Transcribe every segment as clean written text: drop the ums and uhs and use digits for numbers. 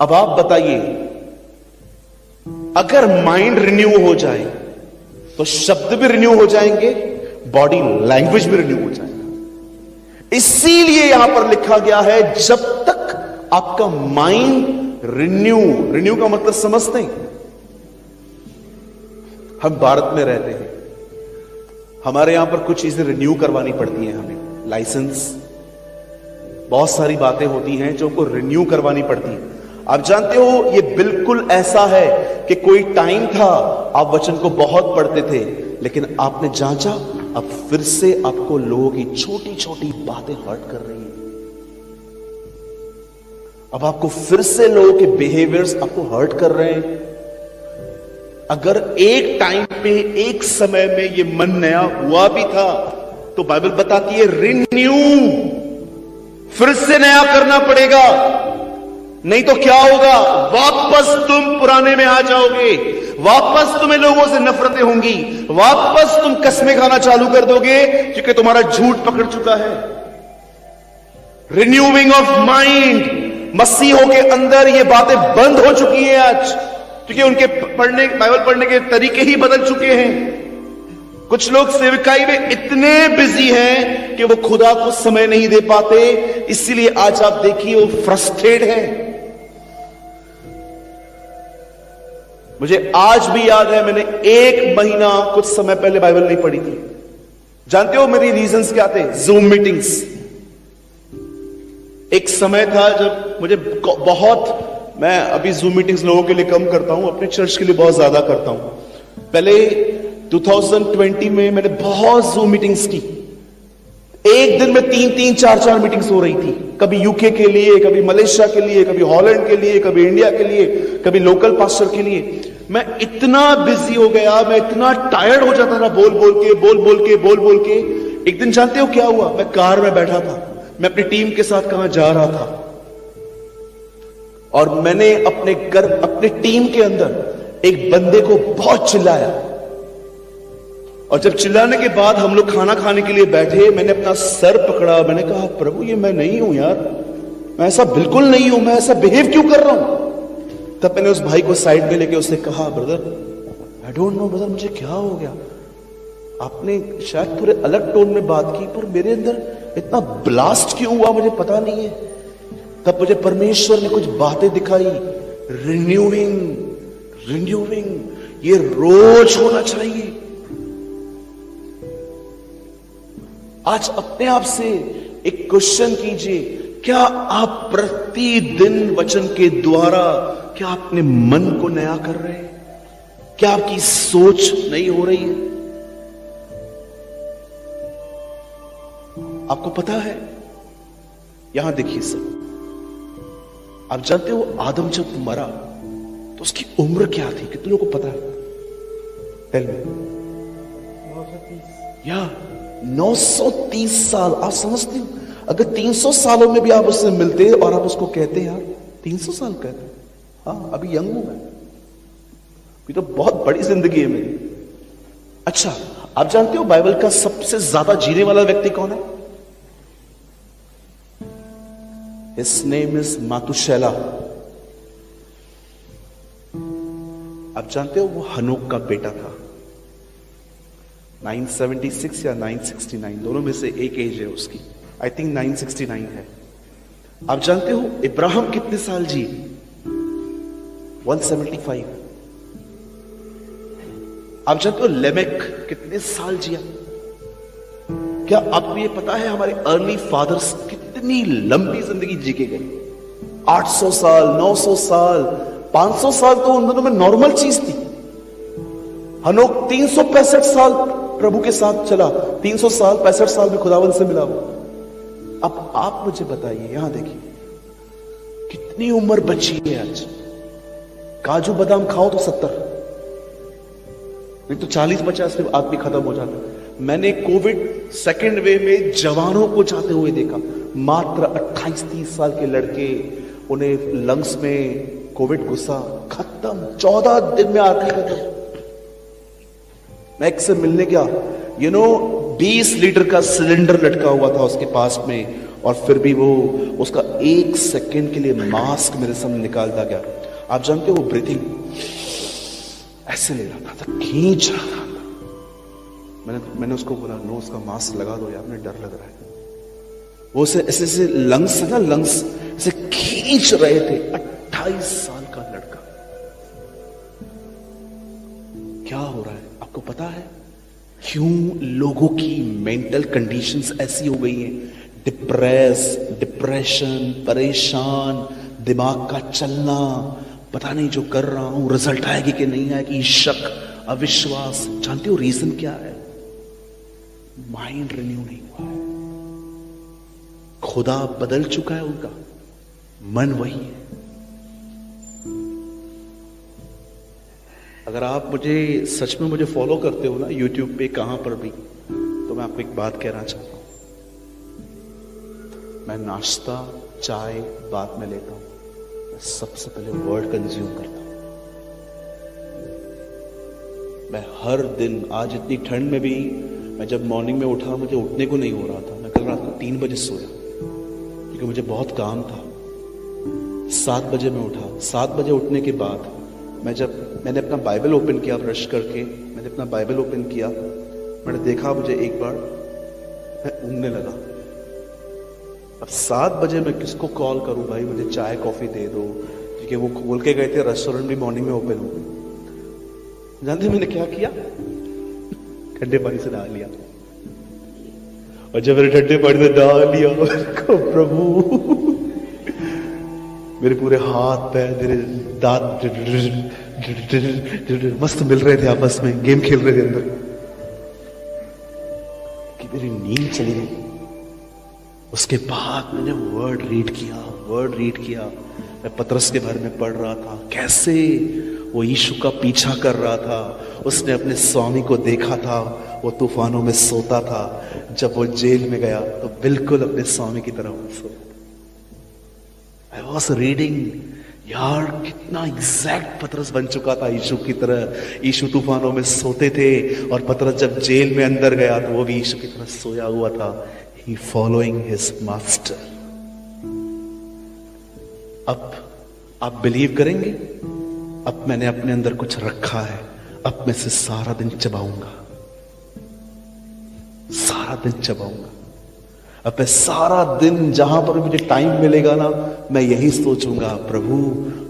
अब आप बताइए, अगर माइंड रिन्यू हो जाए तो शब्द भी रिन्यू हो जाएंगे, बॉडी लैंग्वेज भी रिन्यू हो जाएगा। इसीलिए यहां पर लिखा गया है, जब तक आपका माइंड रिन्यू का मतलब समझते हैं। हम भारत में रहते हैं, हमारे यहां पर कुछ चीजें रिन्यू करवानी पड़ती हैं हमें, लाइसेंस, बहुत सारी बातें होती हैं जो को रिन्यू करवानी पड़ती हैं। आप जानते हो, ये बिल्कुल ऐसा है कि कोई टाइम था आप वचन को बहुत पढ़ते थे, लेकिन आपने जांचा, अब फिर से आपको लोगों की छोटी छोटी बातें हर्ट कर रही हैं। अब आपको फिर से लोगों के बिहेवियर्स आपको हर्ट कर रहे हैं। अगर एक टाइम पे, एक समय में ये मन नया हुआ भी था, तो बाइबल बताती है रिन्यू, फिर से नया करना पड़ेगा, नहीं तो क्या होगा, वापस तुम पुराने में आ जाओगे, वापस तुम्हें लोगों से नफरतें होंगी, वापस तुम कस्में खाना चालू कर दोगे, क्योंकि तुम्हारा झूठ पकड़ चुका है। रिन्यूइंग ऑफ माइंड, मसीहों के अंदर ये बातें बंद हो चुकी हैं आज, क्योंकि उनके बाइबल पढ़ने के तरीके ही बदल चुके हैं। कुछ लोग सेवकाई में इतने बिजी हैं कि वो खुदा को समय नहीं दे पाते, इसीलिए आज आप देखिए वो फ्रस्ट्रेट है। मुझे आज भी याद है, मैंने 1 महीना कुछ समय पहले बाइबल नहीं पढ़ी थी। जानते हो मेरी रीजंस क्या थे? Zoom meetings. एक समय था जब मुझे बहुत, मैं अभी जूम मीटिंग्स लोगों के लिए कम करता हूं, अपने चर्च के लिए बहुत ज्यादा करता हूं। पहले 2020 में मैंने बहुत जूम मीटिंग्स की, एक दिन में 3-3, 4-4 मीटिंग्स हो रही थी, कभी यूके के लिए, कभी मलेशिया के लिए, कभी हॉलैंड के लिए, कभी इंडिया के लिए, कभी लोकल पास्टर के लिए। मैं इतना बिजी हो गया, मैं इतना टायर्ड हो जाता था बोल बोल के। एक दिन जानते हो क्या हुआ? मैं कार में बैठा था, मैं अपनी टीम के साथ कहां जा रहा था, और मैंने अपने टीम के अंदर एक बंदे को बहुत चिल्लाया, और जब चिल्लाने के बाद हम लोग खाना खाने के लिए बैठे, मैंने अपना सर पकड़ा, मैंने कहा प्रभु ये मैं नहीं हूं यार, मैं ऐसा बिल्कुल नहीं हूं, मैं ऐसा बिहेव क्यों कर रहा हूं? तब मैंने उस भाई को साइड में लेके उससे कहा, brother I don't know brother, मुझे क्या हो गया, आपने शायद थोड़े अलग टोन में बात की, पर मेरे अंदर इतना ब्लास्ट क्यों हुआ मुझे पता नहीं है। तब मुझे परमेश्वर ने कुछ बातें दिखाई, रिन्यूइंग, ये रोज होना चाहिए। आज अपने आप से एक क्वेश्चन कीजिए, क्या आप प्रतिदिन वचन के द्वारा, क्या अपने मन को नया कर रहे हैं? क्या आपकी सोच नई हो रही है? आपको पता है, यहां देखिए सब, आप जानते हो आदम जब मरा तो उसकी उम्र क्या थी? कितने लोगों को पता है? Tell me. 930 साल। आप समझते हो, अगर 300 सालों में भी आप उससे मिलते और आप उसको कहते यार 300 साल कहते, हाँ अभी यंग हूं मैं, अभी तो बहुत बड़ी जिंदगी है मेरी। अच्छा, आप जानते हो बाइबल का सबसे ज्यादा जीने वाला व्यक्ति कौन है? His name is मातुशेला। आप जानते हो वो हनोक का बेटा था। 976 या 969, दोनों में से एक एज है उसकी, आई थिंक 969 है। आप जानते हो इब्राहिम कितने साल जी? 175। आप जानते हो लेमेक कितने साल जिया? क्या आपको ये पता है हमारे अर्ली फादर्स कितनी लंबी जिंदगी जी के गए? 800 साल, 900 साल, 500 साल तो उन दोनों में नॉर्मल चीज थी। हनोक 365 साल प्रभु के साथ चला, 300 साल 65 साल में खुदावन से मिला वो। अब आप मुझे बताइए, यहां देखिए कितनी उम्र बची है आज। काजू बादाम खाओ तो 70, नहीं तो 40-50 में आदमी खत्म हो जाता है। मैंने कोविड सेकेंड वेव में जवानों को जाते हुए देखा, मात्र 28-30 साल के लड़के, उन्हें लंग्स में कोविड घुसा, खत्म, 14 दिन में आदमी खत्म। मैं एक से मिलने गया, 20 लीटर का सिलेंडर लटका हुआ था उसके पास में, और फिर भी वो उसका 1 सेकंड के लिए मास्क मेरे सामने निकालता गया। आप जानते हो वो ब्रीथिंग ऐसे ले रहा था, खींच रहा था। मैंने उसको बोला नो, उसका मास्क लगा दो यार, मुझे डर लग रहा है। वो ऐसे ऐसे लंग्स है ना, लंग्स ऐसे खींच रहे थे। 28 साल का लड़का। क्या हो रहा है आपको पता है? क्यों लोगों की मेंटल कंडीशंस ऐसी हो गई हैं? डिप्रेशन, परेशान, दिमाग का चलना, पता नहीं जो कर रहा हूं रिजल्ट आएगी कि नहीं आएगी, शक, अविश्वास। जानते हो रीजन क्या है? माइंड रिन्यू नहीं हुआ है। खुदा बदल चुका है, उनका मन वही है। अगर आप मुझे सच में मुझे फॉलो करते हो ना यूट्यूब पे, कहां पर भी, तो मैं आपको एक बात कहना चाहता हूं। मैं नाश्ता, चाय बाद में लेता हूं, मैं सबसे पहले वर्ड कंज्यूम करता हूं। मैं हर दिन, आज इतनी ठंड में भी, मैं जब मॉर्निंग में उठा मुझे उठने को नहीं हो रहा था। मैं कल रात को 3 बजे सोया क्योंकि मुझे बहुत काम था। 7 बजे मैं उठा। 7 बजे उठने के बाद मैंने अपना बाइबल ओपन किया, ब्रश करके मैंने अपना बाइबल ओपन किया। मैंने देखा, मुझे एक बार मैं ऊँगने लगा। अब 7 बजे मैं किसको कॉल करूं भाई, मुझे चाय कॉफी दे दो, क्योंकि वो बोल के गए थे रेस्टोरेंट भी मॉर्निंग में ओपन हो गए। जानते मैंने क्या किया? ठंडे पानी से नहा लिया। और जब मैंने ठंडे पानी से नहा लिया, प्रभु मेरे पूरे हाथ पैर, मेरे दांत मस्त मिल रहे थे, आपस में गेम खेल रहे थे अंदर, कि मेरी नींद चली गई। उसके बाद मैंने वर्ड रीड किया। मैं पतरस के बारे में पढ़ रहा था, कैसे वो यीशु का पीछा कर रहा था। उसने अपने स्वामी को देखा था, वो तूफानों में सोता था। जब वो जेल में गया तो बिल्कुल अपने स्वामी की तरह वो सोता। आई वॉज रीडिंग, यार कितना एग्जैक्ट पतरस बन चुका था यीशु की तरह। यीशु तूफानों में सोते थे और पतरस जब जेल में अंदर गया तो वो भी यीशु की तरह सोया हुआ था। ही फॉलोइंग हिज मास्टर। अब आप बिलीव करेंगे, अब मैंने अपने अंदर कुछ रखा है। अब मैं से सारा दिन चबाऊंगा। अब मैं सारा दिन जहां पर मुझे टाइम मिलेगा ना, मैं यही सोचूंगा, प्रभु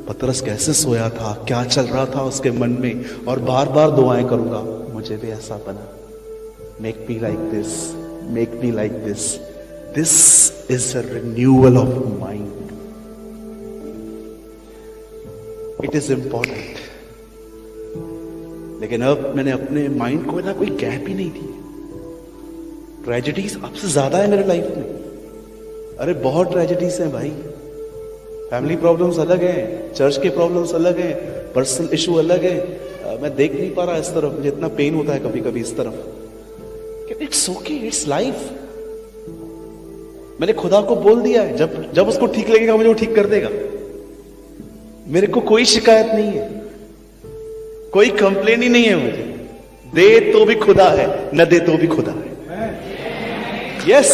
पतरस कैसे सोया था, क्या चल रहा था उसके मन में, और बार बार दुआएं करूंगा, मुझे भी ऐसा बना। Make me like this, make me like this. This is a renewal of mind. It is important. लेकिन अब मैंने अपने माइंड को ना कोई गैप ही नहीं दी। ट्रेजेडीज आपसे ज्यादा है मेरे लाइफ में। अरे बहुत ट्रेजेडीज हैं भाई। फैमिली प्रॉब्लम्स अलग हैं, चर्च के प्रॉब्लम्स अलग हैं, पर्सनल इशू अलग है। मैं देख नहीं पा रहा इस तरफ, मुझे इतना पेन होता है कभी कभी इस तरफ। It's okay, it's life. मैंने खुदा को बोल दिया है, जब उसको ठीक लगेगा मुझे वो ठीक कर देगा। मेरे को कोई शिकायत नहीं है, कोई कंप्लेन ही नहीं है मुझे। दे तो भी खुदा है, न दे तो भी खुदा है। यस